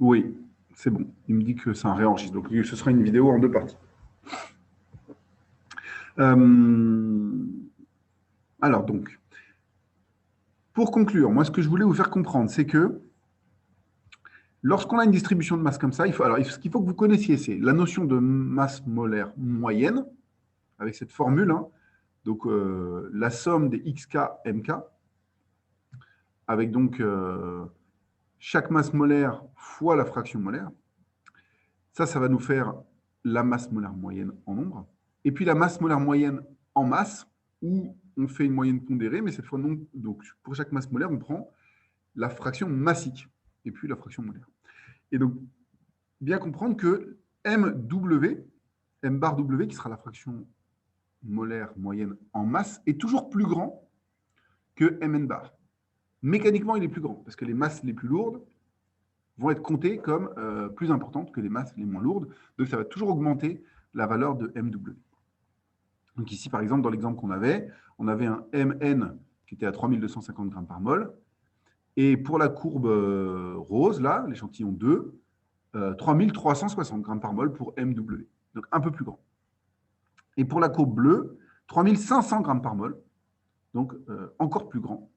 Oui, c'est bon. Il me dit que ça réenregistre. Donc, ce sera une vidéo en deux parties. Alors, donc, pour conclure, moi, ce que je voulais vous faire comprendre, c'est que lorsqu'on a une distribution de masse comme ça, ce qu'il faut que vous connaissiez, c'est la notion de masse molaire moyenne, avec cette formule, hein, donc la somme des xk mk, avec donc chaque masse molaire fois la fraction molaire. Ça va nous faire la masse molaire moyenne en nombre. Et puis la masse molaire moyenne en masse, où on fait une moyenne pondérée, mais cette fois non. Donc pour chaque masse molaire, on prend la fraction massique et puis la fraction molaire. Et donc, bien comprendre que MW, M bar W, qui sera la fraction molaire moyenne en masse, est toujours plus grand que Mn bar. Mécaniquement, il est plus grand, parce que les masses les plus lourdes vont être comptées comme plus importantes que les masses les moins lourdes. Donc, ça va toujours augmenter la valeur de MW. Donc ici, par exemple, dans l'exemple qu'on avait, on avait un Mn qui était à 3250 grammes par mol. Et pour la courbe rose, là, l'échantillon 2, 3360 grammes par mol pour MW. Donc un peu plus grand. Et pour la courbe bleue, 3500 grammes par mol. Donc encore plus grand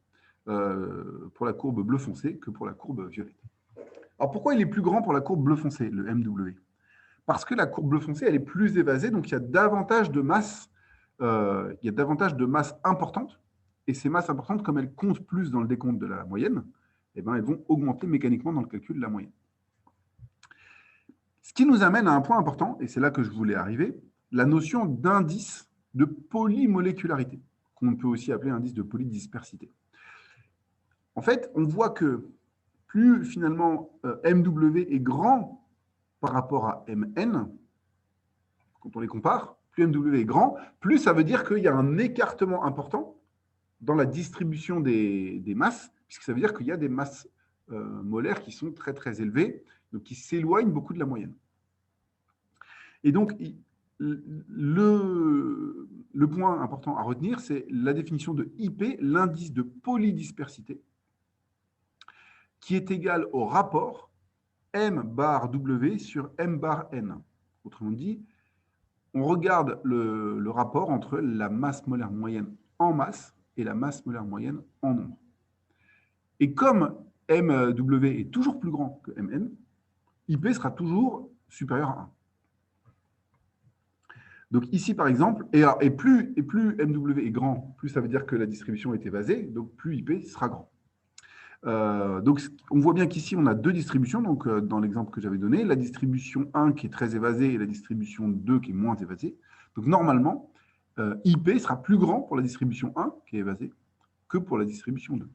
pour la courbe bleu foncé que pour la courbe violette. Alors pourquoi il est plus grand pour la courbe bleu foncé, le MW? Parce que la courbe bleu foncé, elle est plus évasée, donc il y a davantage de masse, importantes. Et ces masses importantes, comme elles comptent plus dans le décompte de la moyenne, eh ben, elles vont augmenter mécaniquement dans le calcul de la moyenne. Ce qui nous amène à un point important, et c'est là que je voulais arriver, la notion d'indice de polymolécularité, qu'on peut aussi appeler indice de polydispersité. En fait, on voit que plus finalement MW est grand par rapport à MN, quand on les compare, plus MW est grand, plus ça veut dire qu'il y a un écartement important dans la distribution des masses, puisque ça veut dire qu'il y a des masses molaires qui sont très très élevées, donc qui s'éloignent beaucoup de la moyenne. Et donc, le point important à retenir, c'est la définition de IP, l'indice de polydispersité, qui est égal au rapport M bar W sur M bar N. Autrement dit, on regarde le rapport entre la masse molaire moyenne en masse et la masse molaire moyenne en nombre. Et comme MW est toujours plus grand que Mn, IP sera toujours supérieur à 1. Donc ici, par exemple, et plus MW est grand, plus ça veut dire que la distribution est évasée, donc plus IP sera grand. Donc on voit bien qu'ici, on a deux distributions, donc dans l'exemple que j'avais donné, la distribution 1 qui est très évasée et la distribution 2 qui est moins évasée. Donc normalement, IP sera plus grand pour la distribution 1 qui est évasée que pour la distribution 2.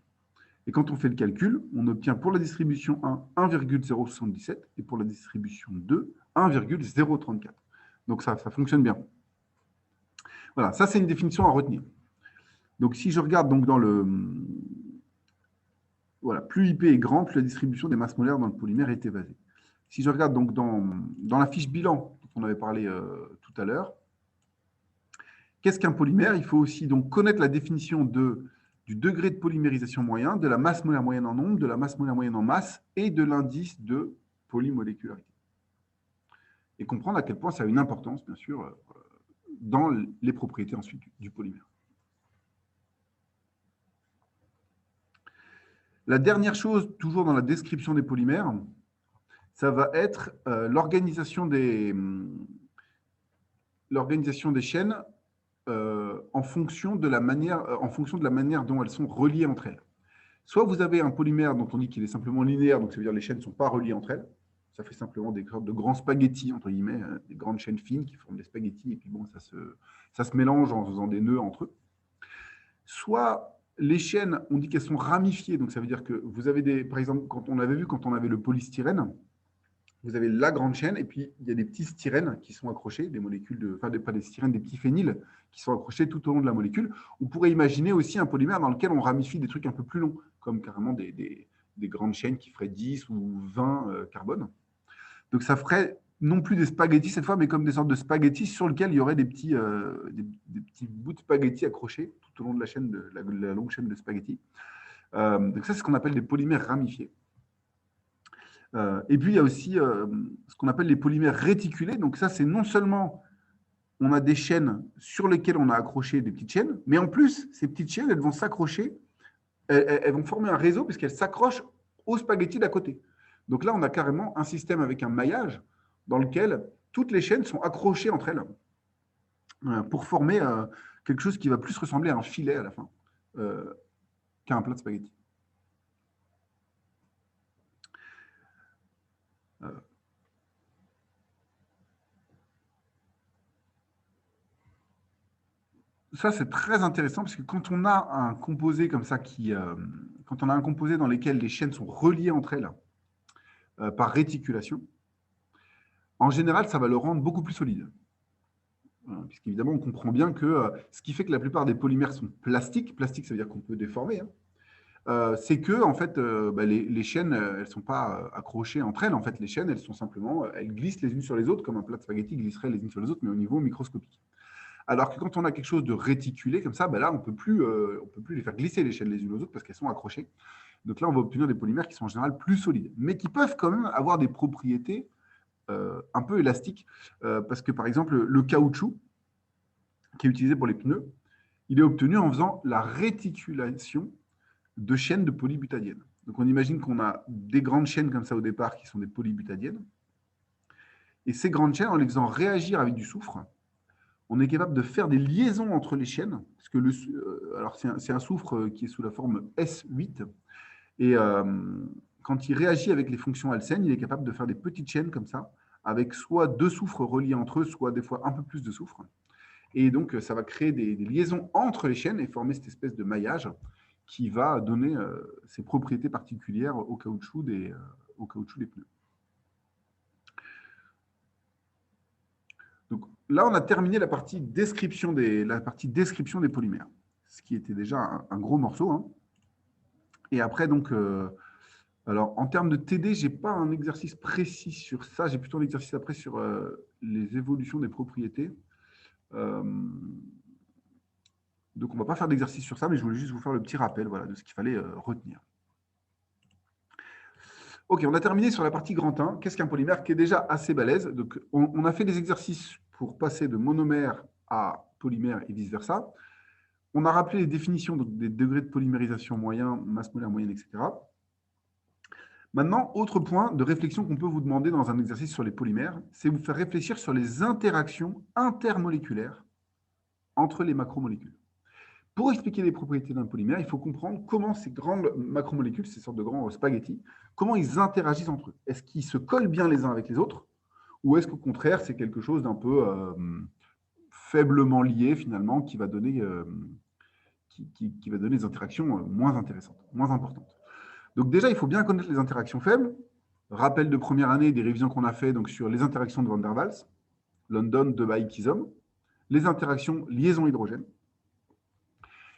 Et quand on fait le calcul, on obtient pour la distribution 1, 1,077 et pour la distribution 2, 1,034. Donc ça fonctionne bien. Voilà, ça c'est une définition à retenir. Donc si je regarde donc dans le... Voilà, plus IP est grand, plus la distribution des masses molaires dans le polymère est évasée. Si je regarde donc dans la fiche bilan dont on avait parlé tout à l'heure, qu'est-ce qu'un polymère? Il faut aussi donc connaître la définition du degré de polymérisation moyen, de la masse molaire moyenne en nombre, de la masse molaire moyenne en masse et de l'indice de polymolécularité. Et comprendre à quel point ça a une importance, bien sûr, dans les propriétés ensuite du polymère. La dernière chose, toujours dans la description des polymères, ça va être l'organisation des chaînes en fonction de la manière dont elles sont reliées entre elles. Soit vous avez un polymère dont on dit qu'il est simplement linéaire, donc ça veut dire que les chaînes ne sont pas reliées entre elles. Ça fait simplement des sortes de grands spaghettis, entre guillemets, des grandes chaînes fines qui forment des spaghettis, et puis bon, ça se mélange en faisant des nœuds entre eux. Soit les chaînes, on dit qu'elles sont ramifiées, donc ça veut dire que vous avez par exemple, quand on avait le polystyrène, vous avez la grande chaîne, et puis il y a des petits styrènes qui sont accrochés, des molécules, pas des styrènes, des petits phényls qui sont accrochés tout au long de la molécule. On pourrait imaginer aussi un polymère dans lequel on ramifie des trucs un peu plus longs, comme carrément des grandes chaînes qui feraient 10 ou 20 carbone. Donc ça ferait non plus des spaghettis cette fois, mais comme des sortes de spaghettis sur lesquels il y aurait des petits bouts de spaghettis accrochés tout au long de la chaîne, la longue chaîne de spaghettis. Donc ça, c'est ce qu'on appelle des polymères ramifiés. Et puis, il y a aussi ce qu'on appelle les polymères réticulés. Donc ça, c'est non seulement on a des chaînes sur lesquelles on a accroché des petites chaînes, mais en plus, ces petites chaînes, elles vont s'accrocher, elles vont former un réseau puisqu'elles s'accrochent aux spaghettis d'à côté. Donc là, on a carrément un système avec un maillage dans lequel toutes les chaînes sont accrochées entre elles pour former quelque chose qui va plus ressembler à un filet à la fin qu'à un plat de spaghettis. Ça, c'est très intéressant parce que quand on a un composé comme ça, quand on a un composé dans lequel les chaînes sont reliées entre elles par réticulation, en général, ça va le rendre beaucoup plus solide. Puisqu'évidemment, on comprend bien que ce qui fait que la plupart des polymères sont plastiques, plastique, ça veut dire qu'on peut déformer, c'est que en fait, les chaînes, elles ne sont pas accrochées entre elles. En fait, les chaînes, elles sont simplement, elles glissent les unes sur les autres, comme un plat de spaghettis glisserait les unes sur les autres, mais au niveau microscopique. Alors que quand on a quelque chose de réticulé comme ça, là, on peut plus les faire glisser les chaînes les unes aux autres parce qu'elles sont accrochées. Donc là, on va obtenir des polymères qui sont en général plus solides, mais qui peuvent quand même avoir des propriétés un peu élastiques, parce que par exemple, le caoutchouc qui est utilisé pour les pneus, il est obtenu en faisant la réticulation de chaînes de polybutadiène. Donc on imagine qu'on a des grandes chaînes comme ça au départ qui sont des polybutadiènes, et ces grandes chaînes, en les faisant réagir avec du soufre, on est capable de faire des liaisons entre les chaînes, parce que alors c'est un soufre qui est sous la forme S8, et quand il réagit avec les fonctions alcènes, il est capable de faire des petites chaînes comme ça, avec soit deux soufres reliés entre eux, soit des fois un peu plus de soufre. Et donc, ça va créer des liaisons entre les chaînes et former cette espèce de maillage qui va donner ses propriétés particulières au caoutchouc des pneus. Donc là, on a terminé la partie description des polymères, ce qui était déjà un gros morceau, hein. Et après, donc, alors en termes de TD, je n'ai pas un exercice précis sur ça. J'ai plutôt un exercice après sur les évolutions des propriétés. Donc, on ne va pas faire d'exercice sur ça, mais je voulais juste vous faire le petit rappel de ce qu'il fallait retenir. Ok, on a terminé sur la partie grand 1. Qu'est-ce qu'un polymère qui est déjà assez balèze? Donc, on a fait des exercices pour passer de monomère à polymère et vice-versa. On a rappelé les définitions des degrés de polymérisation moyen, masse molaire moyenne, etc. Maintenant, autre point de réflexion qu'on peut vous demander dans un exercice sur les polymères, c'est vous faire réfléchir sur les interactions intermoléculaires entre les macromolécules. Pour expliquer les propriétés d'un polymère, il faut comprendre comment ces grandes macromolécules, ces sortes de grands spaghettis, comment ils interagissent entre eux. Est-ce qu'ils se collent bien les uns avec les autres, ou est-ce qu'au contraire, c'est quelque chose d'un peu faiblement lié, finalement, qui va donner des interactions moins intéressantes, moins importantes. Donc déjà, il faut bien connaître les interactions faibles. Rappel de première année des révisions qu'on a fait donc, sur les interactions de Van der Waals, London, Debye, Kizom, les interactions liaison-hydrogène.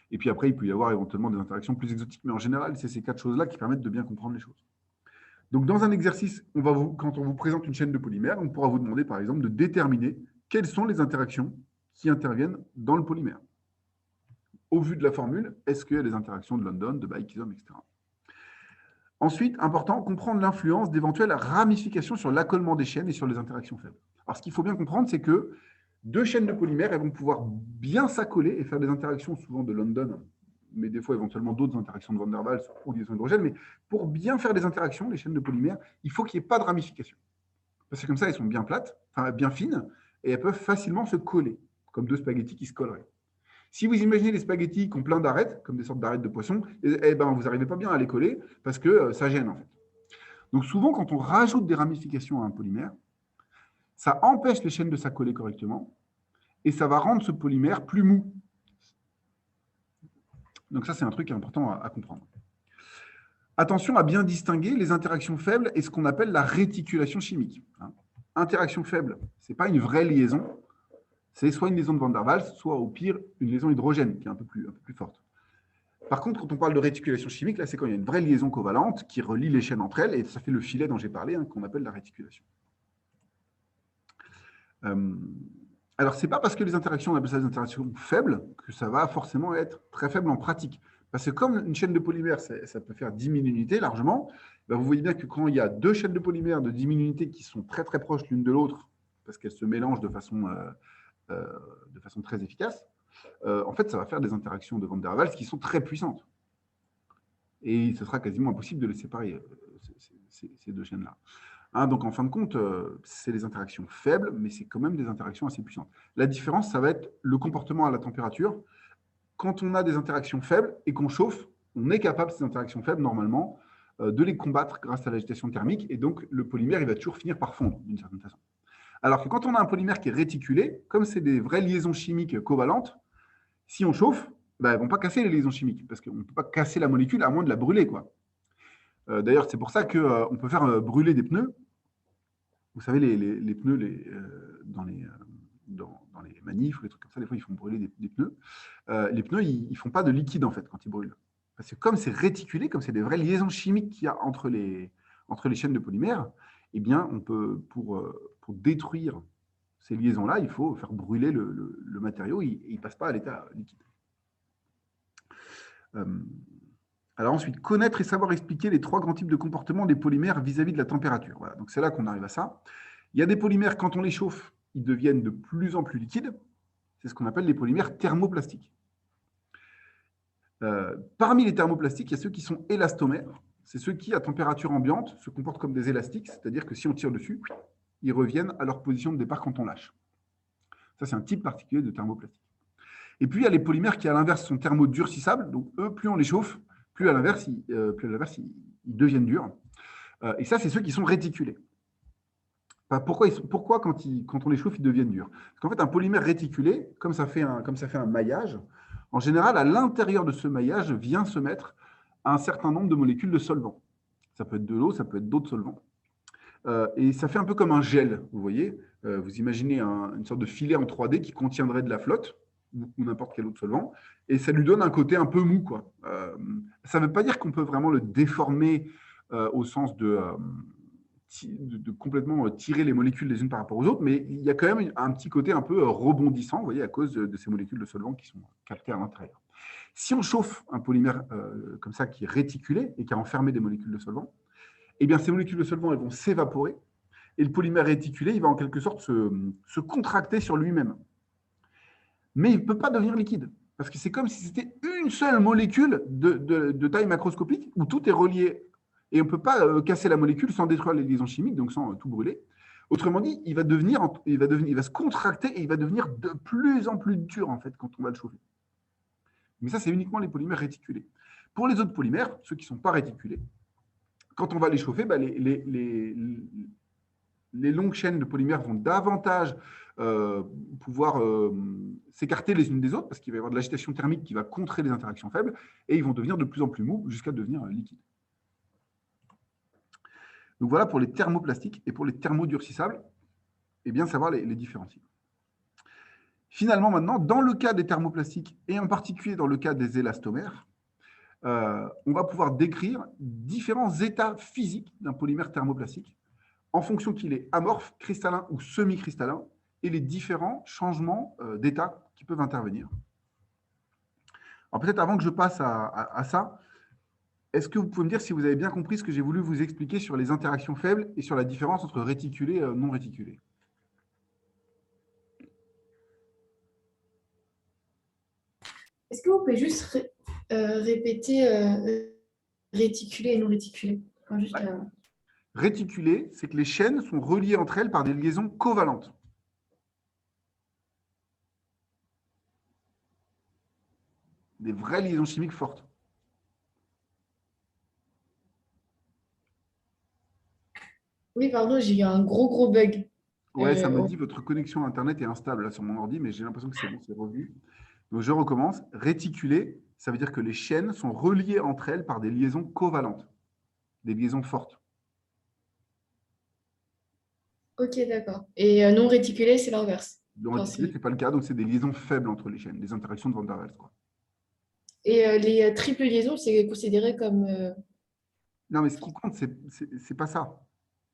Et puis après, il peut y avoir éventuellement des interactions plus exotiques, mais en général, c'est ces 4 choses-là qui permettent de bien comprendre les choses. Donc, dans un exercice, quand on vous présente une chaîne de polymères, on pourra vous demander, par exemple, de déterminer quelles sont les interactions qui interviennent dans le polymère. Au vu de la formule, est-ce qu'il y a des interactions de London, de Biekisum, etc. Ensuite, important, comprendre l'influence d'éventuelles ramifications sur l'accollement des chaînes et sur les interactions faibles. Alors, ce qu'il faut bien comprendre, c'est que deux chaînes de polymères, elles vont pouvoir bien s'accoler et faire des interactions souvent de London, mais des fois éventuellement d'autres interactions de Van der Waals ou liaison hydrogène. Mais pour bien faire des interactions, les chaînes de polymères, il faut qu'il n'y ait pas de ramification. Parce que comme ça, elles sont bien plates, enfin bien fines, et elles peuvent facilement se coller, comme deux spaghettis qui se colleraient. Si vous imaginez les spaghettis qui ont plein d'arêtes, comme des sortes d'arêtes de poisson, vous n'arrivez pas bien à les coller parce que ça gêne en fait. Donc souvent, quand on rajoute des ramifications à un polymère, ça empêche les chaînes de s'accoler correctement et ça va rendre ce polymère plus mou. Donc ça, c'est un truc important à comprendre. Attention à bien distinguer les interactions faibles et ce qu'on appelle la réticulation chimique. Interaction faible, ce n'est pas une vraie liaison, c'est soit une liaison de Van der Waals, soit au pire une liaison hydrogène qui est un peu plus forte. Par contre, quand on parle de réticulation chimique, là, c'est quand il y a une vraie liaison covalente qui relie les chaînes entre elles, et ça fait le filet dont j'ai parlé, qu'on appelle la réticulation. Alors, ce n'est pas parce que les interactions, on appelle ça des interactions faibles, que ça va forcément être très faible en pratique. Parce que comme une chaîne de polymères, ça peut faire 10 000 unités largement, ben vous voyez bien que quand il y a deux chaînes de polymères de 10 000 unités qui sont très très proches l'une de l'autre, parce qu'elles se mélangent de façon très efficace, en fait, ça va faire des interactions de Van der Waals qui sont très puissantes. Et ce sera quasiment impossible de les séparer, ces deux chaînes-là. Hein, donc, en fin de compte, c'est des interactions faibles, mais c'est quand même des interactions assez puissantes. La différence, ça va être le comportement à la température. Quand on a des interactions faibles et qu'on chauffe, on est capable, ces interactions faibles, normalement, de les combattre grâce à l'agitation thermique. Et donc, le polymère, il va toujours finir par fondre, d'une certaine façon. Alors que quand on a un polymère qui est réticulé, comme c'est des vraies liaisons chimiques covalentes, si on chauffe, ben, elles ne vont pas casser les liaisons chimiques, parce qu'on ne peut pas casser la molécule à moins de la brûler, quoi. D'ailleurs, c'est pour ça qu'on peut faire brûler des pneus. Vous savez, les pneus dans les manifs ou les trucs comme ça, des fois, ils font brûler des pneus. Les pneus, ils ne font pas de liquide, en fait, quand ils brûlent. Parce que comme c'est réticulé, comme c'est des vraies liaisons chimiques qu'il y a entre les chaînes de polymères, eh bien, on peut, pour détruire ces liaisons-là, il faut faire brûler le matériau et il ne passe pas à l'état liquide. Alors ensuite, connaître et savoir expliquer les trois grands types de comportements des polymères vis-à-vis de la température. Voilà, donc c'est là qu'on arrive à ça. Il y a des polymères, quand on les chauffe, ils deviennent de plus en plus liquides. C'est ce qu'on appelle les polymères thermoplastiques. Parmi les thermoplastiques, il y a ceux qui sont élastomères. C'est ceux qui, à température ambiante, se comportent comme des élastiques, c'est-à-dire que si on tire dessus, ils reviennent à leur position de départ quand on lâche. Ça, c'est un type particulier de thermoplastique. Et puis, il y a les polymères qui, à l'inverse, sont thermodurcissables. Donc, eux, plus on les chauffe, plus à l'inverse, ils deviennent durs. Et ça, c'est ceux qui sont réticulés. Pourquoi quand on les chauffe, ils deviennent durs? Parce qu'en fait, un polymère réticulé, comme ça fait un maillage, en général, à l'intérieur de ce maillage vient se mettre un certain nombre de molécules de solvants. Ça peut être de l'eau, ça peut être d'autres solvants. Et ça fait un peu comme un gel, vous voyez. Vous imaginez une sorte de filet en 3D qui contiendrait de la flotte ou n'importe quel autre solvant, et ça lui donne un côté un peu mou, quoi. Ça ne veut pas dire qu'on peut vraiment le déformer au sens de complètement tirer les molécules les unes par rapport aux autres, mais il y a quand même un petit côté un peu rebondissant, vous voyez, à cause de ces molécules de solvant qui sont captées à l'intérieur. Si on chauffe un polymère comme ça qui est réticulé et qui a enfermé des molécules de solvant, eh bien, ces molécules de solvant elles vont s'évaporer et le polymère réticulé, il va en quelque sorte se contracter sur lui-même. Mais il ne peut pas devenir liquide, parce que c'est comme si c'était une seule molécule de taille macroscopique où tout est relié. Et on ne peut pas casser la molécule sans détruire les liaisons chimiques, donc sans tout brûler. Autrement dit, il va se contracter et il va devenir de plus en plus dur, en fait, quand on va le chauffer. Mais ça, c'est uniquement les polymères réticulés. Pour les autres polymères, ceux qui ne sont pas réticulés, quand on va les chauffer, les longues chaînes de polymères vont davantage pouvoir s'écarter les unes des autres parce qu'il va y avoir de l'agitation thermique qui va contrer les interactions faibles et ils vont devenir de plus en plus mous jusqu'à devenir liquides. Donc voilà pour les thermoplastiques et pour les thermodurcissables, et bien savoir les différencier. Finalement, maintenant, dans le cas des thermoplastiques et en particulier dans le cas des élastomères, on va pouvoir décrire différents états physiques d'un polymère thermoplastique en fonction qu'il est amorphe, cristallin ou semi-cristallin, et les différents changements d'état qui peuvent intervenir. Alors peut-être avant que je passe à ça, est-ce que vous pouvez me dire si vous avez bien compris ce que j'ai voulu vous expliquer sur les interactions faibles et sur la différence entre réticulé et non réticulé? Est-ce que vous pouvez juste répéter réticulé et non réticulé? Enfin, juste, ouais. Réticulé, c'est que les chaînes sont reliées entre elles par des liaisons covalentes. Des vraies liaisons chimiques fortes. Oui, pardon, j'ai eu un gros bug. Ouais, ça me dit votre connexion Internet est instable là, sur mon ordi, mais j'ai l'impression que c'est bon, c'est revenu. Donc je recommence. Réticulé, ça veut dire que les chaînes sont reliées entre elles par des liaisons covalentes, des liaisons fortes. Ok, d'accord. Et non réticulé, c'est l'inverse. Dans Enfin, réticulé, ce n'est pas le cas, donc c'est des liaisons faibles entre les chaînes, des interactions de Van der Waals, quoi. Et les triples liaisons, c'est considéré comme... Non, mais ce qui compte, c'est pas ça.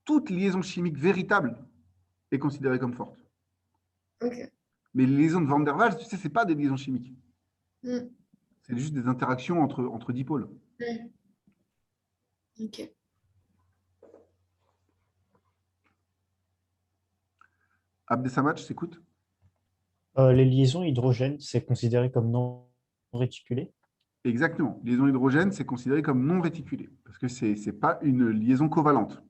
Toute liaison chimique véritable est considérée comme forte. Ok. Mais les liaisons de Van der Waals, tu sais, ce n'est pas des liaisons chimiques. Mm. C'est juste des interactions entre dipôles. Ouais. Ok. Abdesamad, je t'écoute. Les liaisons hydrogènes, c'est considéré comme non réticulé? Exactement. Liaison hydrogène, c'est considéré comme non réticulé, parce que ce n'est pas une liaison covalente.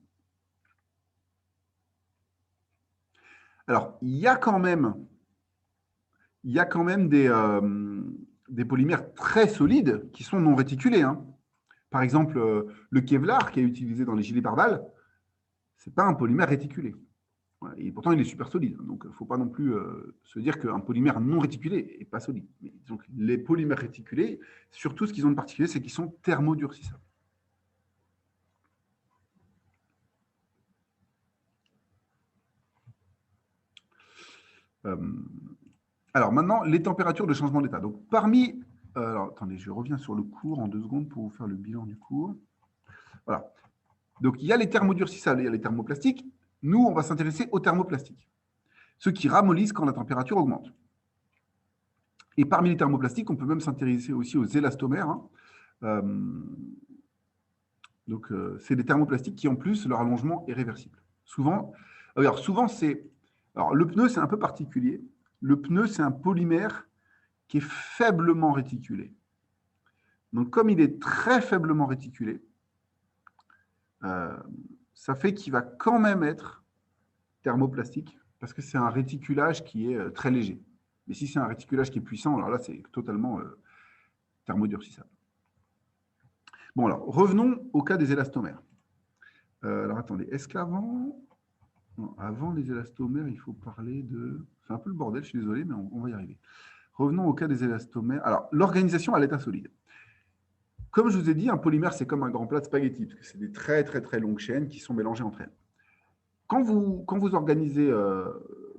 Alors, il y a quand même des polymères très solides qui sont non réticulés, hein. Par exemple, le Kevlar, qui est utilisé dans les gilets pare-balles, ce n'est pas un polymère réticulé. Voilà. Et pourtant, il est super solide. Donc, il ne faut pas non plus se dire qu'un polymère non réticulé n'est pas solide. Mais donc, les polymères réticulés, surtout ce qu'ils ont de particulier, c'est qu'ils sont thermodurcissables. Alors maintenant, les températures de changement d'état. Donc parmi... alors attendez, je reviens sur le cours en 2 secondes pour vous faire le bilan du cours. Voilà. Donc il y a les thermodurcissables et il y a les thermoplastiques. Nous, on va s'intéresser aux thermoplastiques, ceux qui ramollissent quand la température augmente. Et parmi les thermoplastiques, on peut même s'intéresser aussi aux élastomères, hein. C'est des thermoplastiques qui, en plus, leur allongement est réversible. Souvent c'est... Alors, le pneu, c'est un peu particulier. Le pneu, c'est un polymère qui est faiblement réticulé. Donc, comme il est très faiblement réticulé, ça fait qu'il va quand même être thermoplastique parce que c'est un réticulage qui est très léger. Mais si c'est un réticulage qui est puissant, alors là, c'est totalement thermodurcissable. Bon, alors, revenons au cas des élastomères. Alors, attendez, est-ce qu'avant... Avant les élastomères, il faut parler de... C'est un peu le bordel, je suis désolé, mais on va y arriver. Revenons au cas des élastomères. Alors, l'organisation à l'état solide. Comme je vous ai dit, un polymère, c'est comme un grand plat de spaghettis, parce que c'est des très, très, très longues chaînes qui sont mélangées entre elles. Quand vous organisez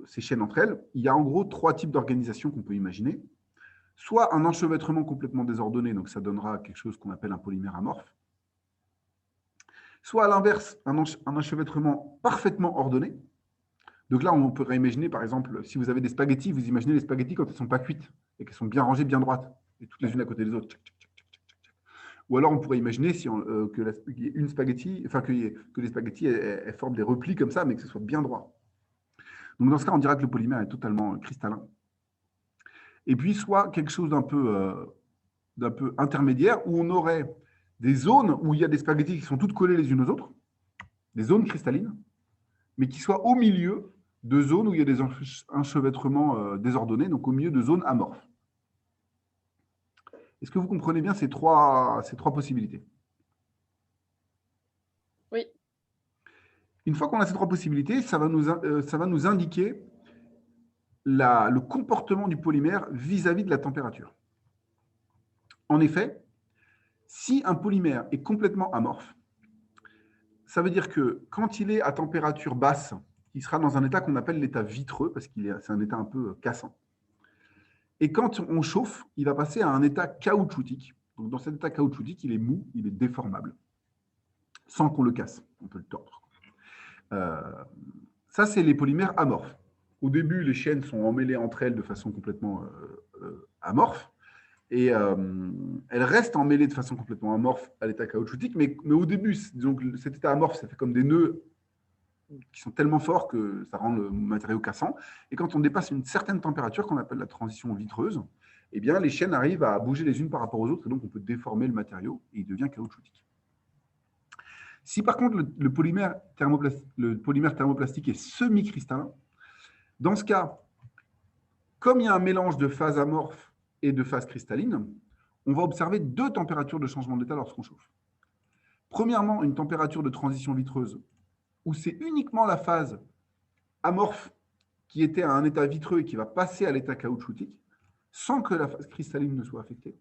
ces chaînes entre elles, il y a en gros 3 types d'organisation qu'on peut imaginer. Soit un enchevêtrement complètement désordonné, donc ça donnera quelque chose qu'on appelle un polymère amorphe. Soit à l'inverse, un enchevêtrement parfaitement ordonné. Donc là, on pourrait imaginer, par exemple, si vous avez des spaghettis, vous imaginez les spaghettis quand elles ne sont pas cuites et qu'elles sont bien rangées, bien droites, et toutes les unes à côté des autres. Ou alors, on pourrait imaginer que les spaghettis elles forment des replis comme ça, mais que ce soit bien droit. Donc, dans ce cas, on dirait que le polymère est totalement cristallin. Et puis, soit quelque chose d'un peu intermédiaire, où on aurait des zones où il y a des spaghettis qui sont toutes collées les unes aux autres, des zones cristallines, mais qui soient au milieu de zones où il y a des enchevêtrements désordonnés, donc au milieu de zones amorphes. Est-ce que vous comprenez bien ces trois possibilités? Oui. Une fois qu'on a ces 3 possibilités, ça va nous indiquer le comportement du polymère vis-à-vis de la température. En effet, si un polymère est complètement amorphe, ça veut dire que quand il est à température basse, il sera dans un état qu'on appelle l'état vitreux, parce que c'est un état un peu cassant. Et quand on chauffe, il va passer à un état caoutchoutique. Donc, dans cet état caoutchoutique, il est mou, il est déformable, sans qu'on le casse. On peut le tordre. Ça, c'est les polymères amorphes. Au début, les chaînes sont emmêlées entre elles de façon complètement amorphe. Et elles restent emmêlées de façon complètement amorphe à l'état caoutchoutique. Mais au début, donc, cet état amorphe, ça fait comme des nœuds qui sont tellement forts que ça rend le matériau cassant. Et quand on dépasse une certaine température, qu'on appelle la transition vitreuse, eh bien, les chaînes arrivent à bouger les unes par rapport aux autres, et donc on peut déformer le matériau, et il devient caoutchoutique. Si par contre le polymère thermoplastique est semi-cristallin, dans ce cas, comme il y a un mélange de phase amorphe et de phase cristalline, on va observer 2 températures de changement d'état lorsqu'on chauffe. Premièrement, une température de transition vitreuse où c'est uniquement la phase amorphe qui était à un état vitreux et qui va passer à l'état caoutchoutique, sans que la phase cristalline ne soit affectée.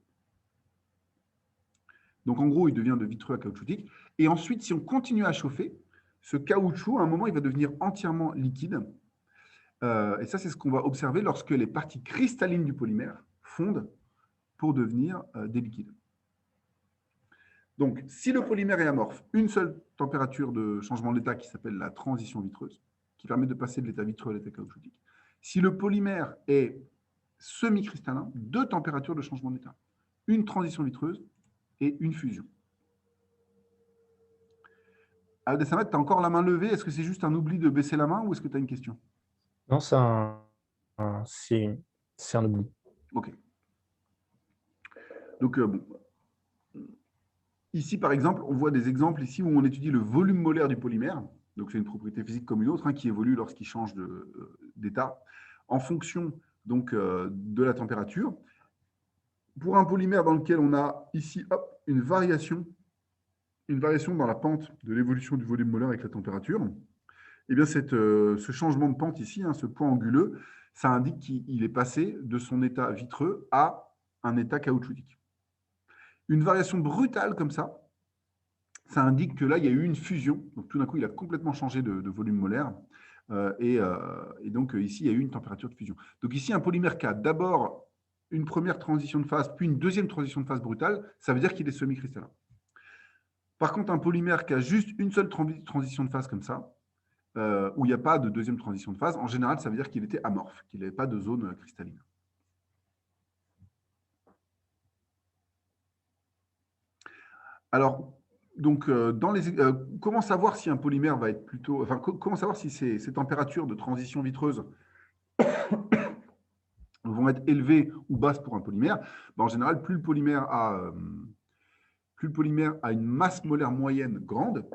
Donc, en gros, il devient de vitreux à caoutchoutique. Et ensuite, si on continue à chauffer, ce caoutchouc, à un moment, il va devenir entièrement liquide. Et ça, c'est ce qu'on va observer lorsque les parties cristallines du polymère fondent pour devenir des liquides. Donc, si le polymère est amorphe, une seule température de changement d'état qui s'appelle la transition vitreuse, qui permet de passer de l'état vitreux à l'état caoutchoutique. Si le polymère est semi-cristallin, 2 températures de changement d'état. une transition vitreuse et une fusion. Abdesamed, tu as encore la main levée. Est-ce que c'est juste un oubli de baisser la main ou est-ce que tu as une question? Non, c'est un oubli. OK. Donc, bon. Ici, par exemple, on voit des exemples ici où on étudie le volume molaire du polymère. Donc, c'est une propriété physique comme une autre qui évolue lorsqu'il change d'état en fonction donc, de la température. Pour un polymère dans lequel on a ici une variation dans la pente de l'évolution du volume molaire avec la température, eh bien ce changement de pente ici, ce point anguleux, ça indique qu'il est passé de son état vitreux à un état caoutchoutique. Une variation brutale comme ça indique que là, il y a eu une fusion. Donc, tout d'un coup, il a complètement changé de volume molaire. Et donc, ici, il y a eu une température de fusion. Donc, ici, un polymère qui a d'abord une première transition de phase, puis une deuxième transition de phase brutale, ça veut dire qu'il est semi-cristallin. Par contre, un polymère qui a juste une seule transition de phase comme ça, où il n'y a pas de deuxième transition de phase, en général, ça veut dire qu'il était amorphe, qu'il n'avait pas de zone cristalline. Alors, donc, comment savoir si un polymère va être plutôt... Enfin, comment savoir si ces températures de transition vitreuse vont être élevées ou basses pour un polymère? En général, plus le polymère a une masse molaire moyenne grande,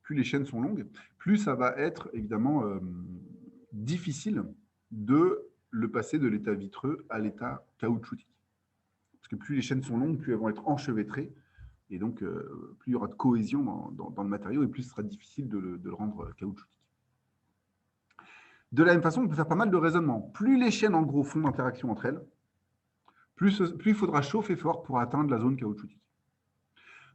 plus les chaînes sont longues, plus ça va être évidemment difficile de le passer de l'état vitreux à l'état caoutchoutique. Parce que plus les chaînes sont longues, plus elles vont être enchevêtrées, et donc plus il y aura de cohésion dans le matériau, et plus ce sera difficile de le rendre caoutchoutique. De la même façon, on peut faire pas mal de raisonnements. Plus les chaînes, en gros, font d'interaction entre elles, plus il faudra chauffer fort pour atteindre la zone caoutchoutique.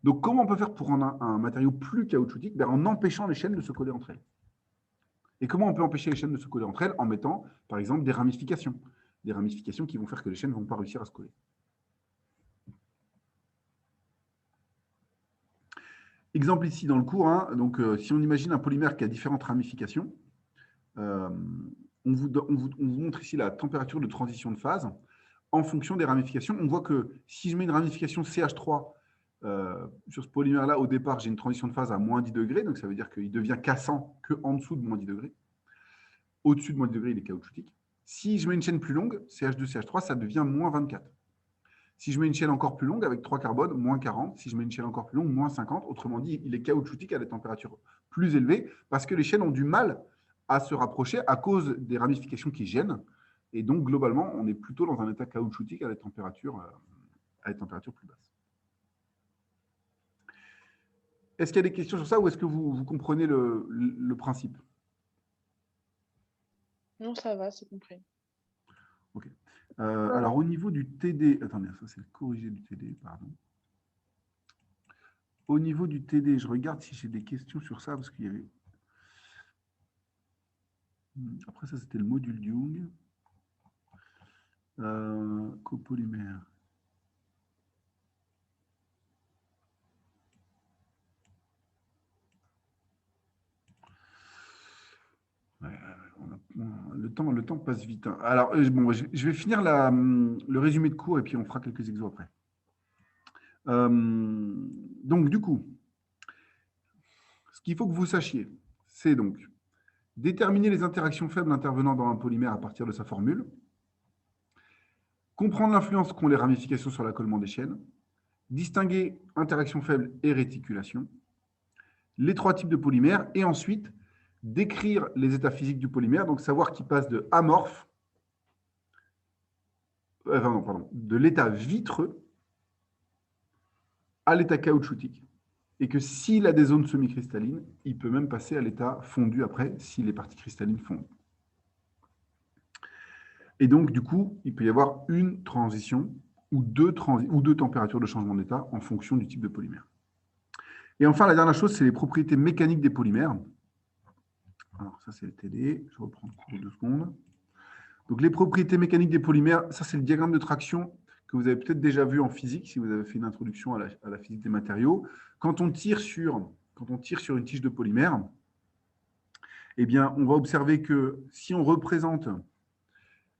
Donc, comment on peut faire pour rendre un matériau plus caoutchoutique? En empêchant les chaînes de se coller entre elles. Et comment on peut empêcher les chaînes de se coller entre elles? En mettant, par exemple, des ramifications. Des ramifications qui vont faire que les chaînes ne vont pas réussir à se coller. Exemple ici dans le cours, donc, si on imagine un polymère qui a différentes ramifications, on vous montre ici la température de transition de phase en fonction des ramifications. On voit que si je mets une ramification CH3 sur ce polymère-là, au départ, j'ai une transition de phase à moins 10 degrés, donc ça veut dire qu'il devient cassant qu'en dessous de moins 10 degrés. Au-dessus de moins 10 degrés, il est caoutchoutique. Si je mets une chaîne plus longue, CH2, CH3, ça devient moins 24. Si je mets une chaîne encore plus longue avec 3 carbones, moins 40. Si je mets une chaîne encore plus longue, moins 50. Autrement dit, il est caoutchoutique à des températures plus élevées parce que les chaînes ont du mal à se rapprocher à cause des ramifications qui gênent. Et donc, globalement, on est plutôt dans un état caoutchoutique à des températures plus basses. Est-ce qu'il y a des questions sur ça ou est-ce que vous comprenez le principe? Non, ça va, c'est compris. Ok. Alors, au niveau du TD, attendez, ça c'est le corrigé du TD, pardon. Au niveau du TD, je regarde si j'ai des questions sur ça, parce qu'il y avait... Après, ça c'était le module Young. Copolymère. Le temps passe vite. Alors, bon, je vais finir le résumé de cours et puis on fera quelques exos après. Donc, du coup, ce qu'il faut que vous sachiez, c'est donc déterminer les interactions faibles intervenant dans un polymère à partir de sa formule, comprendre l'influence qu'ont les ramifications sur l'accollement des chaînes, distinguer interaction faible et réticulation, les 3 types de polymères, et ensuite décrire les états physiques du polymère, donc savoir qu'il passe de amorphe, de l'état vitreux à l'état caoutchoutique, et que s'il a des zones semi-cristallines, il peut même passer à l'état fondu après, si les parties cristallines fondent. Et donc, du coup, il peut y avoir une transition ou deux températures de changement d'état en fonction du type de polymère. Et enfin, la dernière chose, c'est les propriétés mécaniques des polymères. Alors, ça, c'est le TD. Je reprends le cours 2 secondes. Donc, les propriétés mécaniques des polymères, ça, c'est le diagramme de traction que vous avez peut-être déjà vu en physique, si vous avez fait une introduction à la physique des matériaux. Quand on tire sur une tige de polymère, eh bien, on va observer que si on représente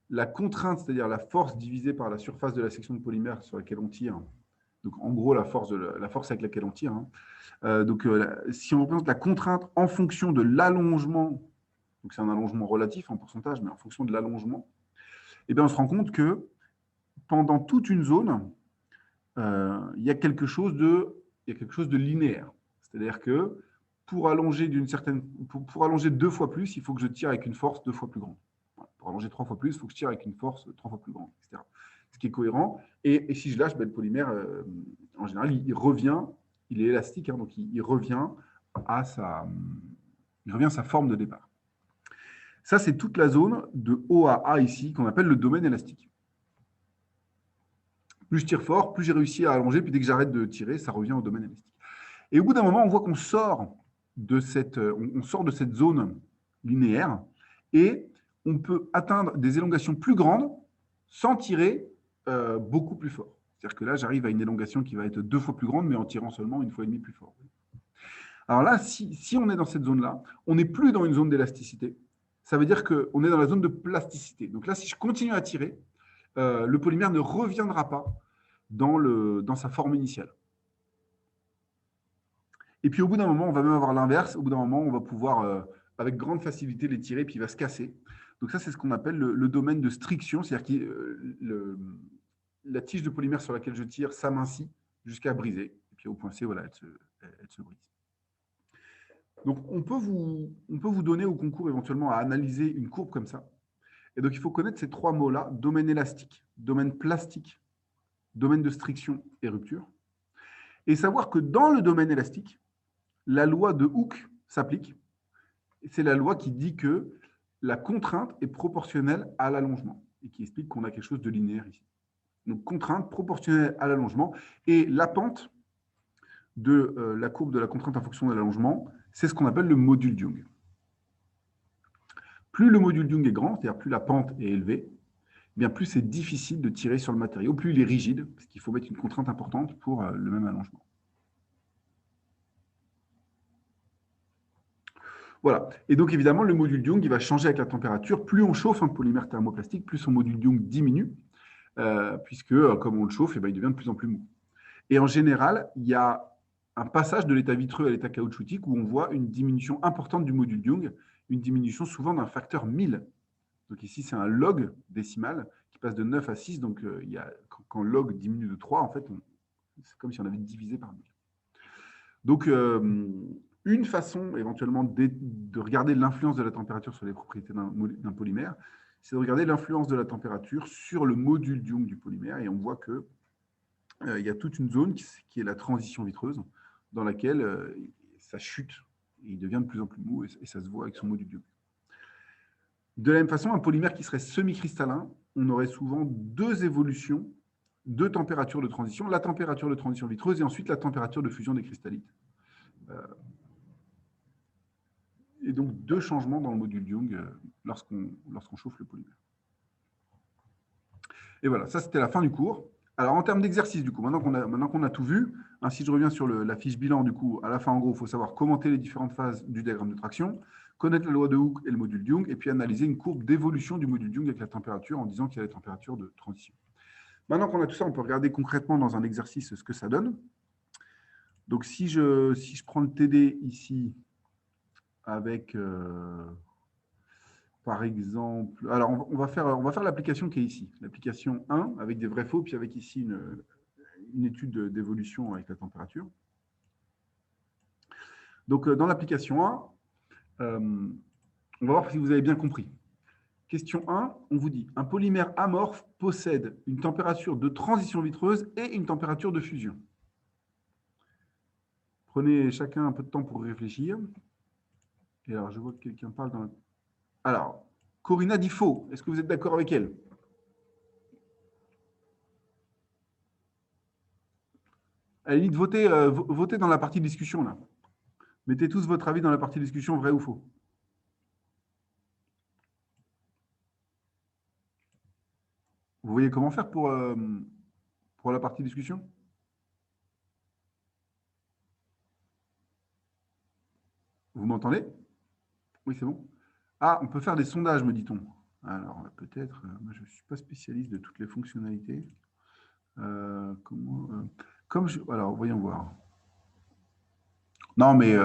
la contrainte, c'est-à-dire la force divisée par la surface de la section de polymère sur laquelle on tire. Donc, en gros, la force avec laquelle on tire. Si on représente la contrainte en fonction de l'allongement, donc c'est un allongement relatif en pourcentage, mais en fonction de l'allongement, eh bien, on se rend compte que pendant toute une zone, il y a quelque chose de linéaire. C'est-à-dire que pour allonger pour allonger 2 fois plus, il faut que je tire avec une force 2 fois plus grande. Voilà. Pour allonger 3 fois plus, il faut que je tire avec une force 3 fois plus grande, etc. Ce qui est cohérent. Et si je lâche, le polymère, en général, il revient, il est élastique, hein, donc il revient à sa forme de départ. Ça, c'est toute la zone de O à A ici, qu'on appelle le domaine élastique. Plus je tire fort, plus j'ai réussi à allonger, puis dès que j'arrête de tirer, ça revient au domaine élastique. Et au bout d'un moment, on voit qu'on sort de cette zone linéaire et on peut atteindre des élongations plus grandes sans tirer beaucoup plus fort. C'est-à-dire que là, j'arrive à une élongation qui va être 2 fois plus grande, mais en tirant seulement 1,5 fois plus fort. Alors là, si on est dans cette zone-là, on n'est plus dans une zone d'élasticité. Ça veut dire qu'on est dans la zone de plasticité. Donc là, si je continue à tirer, le polymère ne reviendra pas dans sa forme initiale. Et puis au bout d'un moment, on va même avoir l'inverse. Au bout d'un moment, on va pouvoir, avec grande facilité, les tirer, puis il va se casser. Donc ça, c'est ce qu'on appelle le domaine de striction, c'est-à-dire que la tige de polymère sur laquelle je tire s'amincit jusqu'à briser. Et puis au point C, voilà, elle se brise. Donc on peut vous donner au concours éventuellement à analyser une courbe comme ça. Et donc il faut connaître ces 3 mots-là, domaine élastique, domaine plastique, domaine de striction et rupture. Et savoir que dans le domaine élastique, la loi de Hooke s'applique. C'est la loi qui dit que la contrainte est proportionnelle à l'allongement et qui explique qu'on a quelque chose de linéaire ici. Donc, contrainte proportionnelle à l'allongement. Et la pente de la courbe de la contrainte en fonction de l'allongement, c'est ce qu'on appelle le module de Young. Plus le module de Young est grand, c'est-à-dire plus la pente est élevée, bien plus c'est difficile de tirer sur le matériau, plus il est rigide, parce qu'il faut mettre une contrainte importante pour le même allongement. Voilà. Et donc, évidemment, le module de Young, il va changer avec la température. Plus on chauffe un polymère thermoplastique, plus son module de Young diminue, puisque, comme on le chauffe, il devient de plus en plus mou. Et en général, il y a un passage de l'état vitreux à l'état caoutchoutique où on voit une diminution importante du module de Young, une diminution souvent d'un facteur 1000. Donc ici, c'est un log décimal qui passe de 9 à 6. Donc, quand log diminue de 3, en fait, c'est comme si on avait divisé par 1000. Donc, une façon éventuellement de regarder l'influence de la température sur les propriétés d'un polymère, c'est de regarder l'influence de la température sur le module de Young du polymère. Et on voit qu'il y a toute une zone qui est la transition vitreuse, dans laquelle ça chute, et il devient de plus en plus mou, et ça se voit avec son module de Young. De la même façon, un polymère qui serait semi-cristallin, on aurait souvent 2 évolutions, 2 températures de transition, la température de transition vitreuse et ensuite la température de fusion des cristallites. Et donc 2 changements dans le module de Young lorsqu'on chauffe le polymère. Et voilà, ça c'était la fin du cours. Alors en termes d'exercice, du coup, maintenant qu'on a tout vu, hein, si je reviens sur la fiche bilan, du coup, à la fin, en gros, il faut savoir commenter les différentes phases du diagramme de traction, connaître la loi de Hooke et le module de Young, et puis analyser une courbe d'évolution du module de Young avec la température en disant qu'il y a la température de transition. Maintenant qu'on a tout ça, on peut regarder concrètement dans un exercice ce que ça donne. Donc si je prends le TD ici avec... par exemple, alors on va faire l'application qui est ici, l'application 1 avec des vrais faux, puis avec ici une étude d'évolution avec la température. Donc dans l'application 1, on va voir si vous avez bien compris. Question 1, on vous dit, un polymère amorphe possède une température de transition vitreuse et une température de fusion. Prenez chacun un peu de temps pour réfléchir. Et alors, je vois que quelqu'un parle dans la... Alors, Corinna dit faux. Est-ce que vous êtes d'accord avec elle? À la limite, votez dans la partie discussion, là. Mettez tous votre avis dans la partie discussion, vrai ou faux. Vous voyez comment faire pour la partie discussion? Vous m'entendez? Oui, c'est bon. Ah, on peut faire des sondages, me dit-on. Alors, peut-être, moi, je ne suis pas spécialiste de toutes les fonctionnalités. Alors, voyons voir. Non, mais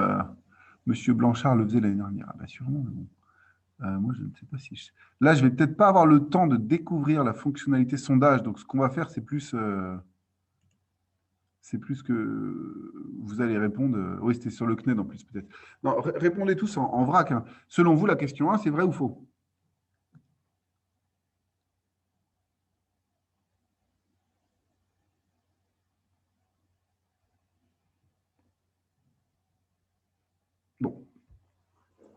Monsieur Blanchard le faisait l'année dernière. Ah, bah, sûrement, mais bon. Moi, je ne sais pas si Là, je vais peut-être pas avoir le temps de découvrir la fonctionnalité sondage. Donc, ce qu'on va faire, c'est plus que vous allez répondre. Oui, c'était sur le CNED en plus, peut-être. Non, répondez tous en vrac, hein. Selon vous, la question 1, c'est vrai ou faux? Bon.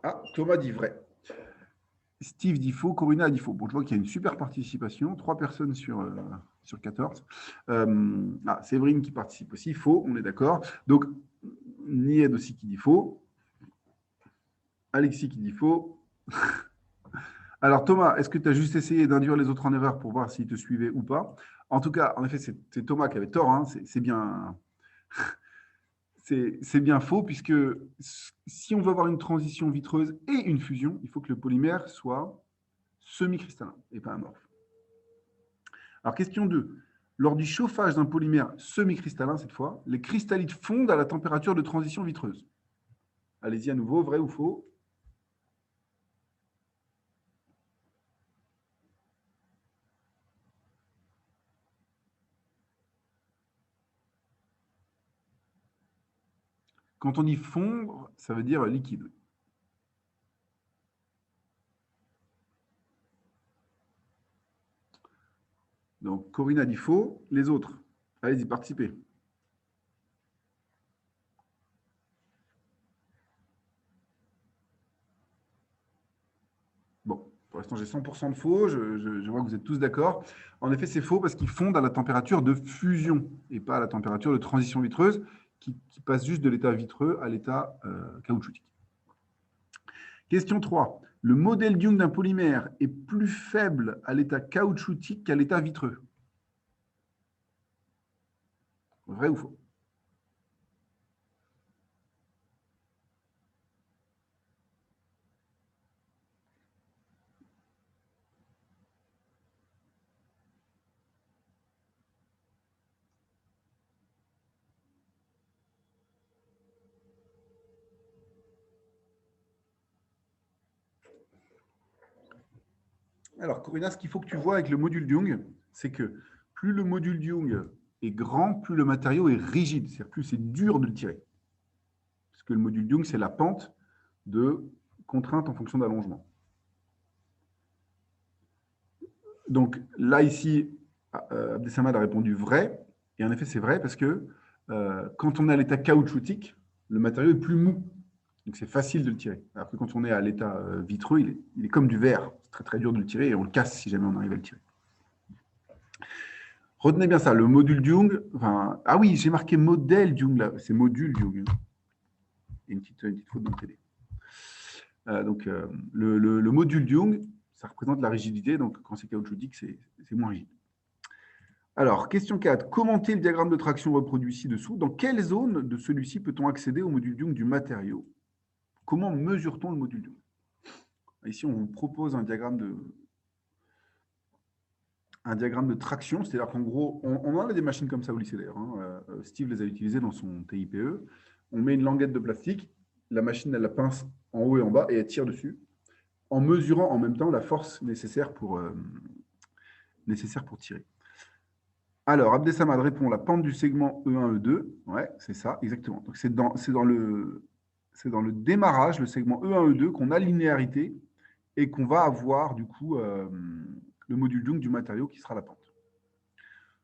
Ah, Thomas dit vrai. Steve dit faux, Corinna dit faux. Bon, je vois qu'il y a une super participation, 3 personnes sur 14. Séverine qui participe aussi, faux, on est d'accord. Donc, Nied aussi qui dit faux. Alexis qui dit faux. Alors, Thomas, est-ce que tu as juste essayé d'induire les autres en erreur pour voir s'ils te suivaient ou pas? En tout cas, en effet, c'est Thomas qui avait tort, hein. C'est bien, c'est bien faux, puisque si on veut avoir une transition vitreuse et une fusion, il faut que le polymère soit semi-cristallin et pas amorphe. Alors, question 2. Lors du chauffage d'un polymère semi-cristallin, cette fois, les cristallites fondent à la température de transition vitreuse. Allez-y à nouveau, vrai ou faux? Quand on dit fondre, ça veut dire liquide. Donc, Corinne a dit faux. Les autres, allez-y, participez. Bon, pour l'instant, j'ai 100% de faux. Je vois que vous êtes tous d'accord. En effet, c'est faux parce qu'ils fondent à la température de fusion et pas à la température de transition vitreuse qui passe juste de l'état vitreux à l'état caoutchoutique. Question 3. Le modèle Young d'un polymère est plus faible à l'état caoutchoutique qu'à l'état vitreux. Vrai ou faux? Alors, Corinna, ce qu'il faut que tu vois avec le module Young, c'est que plus le module Young est grand, plus le matériau est rigide, c'est-à-dire plus c'est dur de le tirer. Parce que le module Young, c'est la pente de contrainte en fonction d'allongement. Donc là, ici, Abdesamad a répondu vrai. Et en effet, c'est vrai parce que quand on est à l'état caoutchoutique, le matériau est plus mou. Donc c'est facile de le tirer. Après, quand on est à l'état vitreux, il est comme du verre. C'est très très dur de le tirer et on le casse si jamais on arrive à le tirer. Retenez bien ça, le module Young. Enfin, ah oui, j'ai marqué modèle Young là. C'est module Young. Il y a une petite faute dans le télé. Donc le module Young, ça représente la rigidité. Donc quand c'est caoutchoutique, c'est moins rigide. Alors, question 4. Commentez le diagramme de traction reproduit ci-dessous. Dans quelle zone de celui-ci peut-on accéder au module Young du matériau? Comment mesure-t-on le module Young? Ici, on vous propose un diagramme de traction, c'est-à-dire qu'en gros, on en a des machines comme ça au lycée d'ailleurs. Hein. Steve les a utilisées dans son TIPE. On met une languette de plastique, la machine, elle la pince en haut et en bas et elle tire dessus, en mesurant en même temps la force nécessaire pour tirer. Alors, Abdesamad répond la pente du segment E1, E2. Ouais, c'est ça, exactement. Donc, c'est dans le démarrage, le segment E1, E2, qu'on a linéarité et qu'on va avoir, du coup, le module Young du matériau qui sera la pente.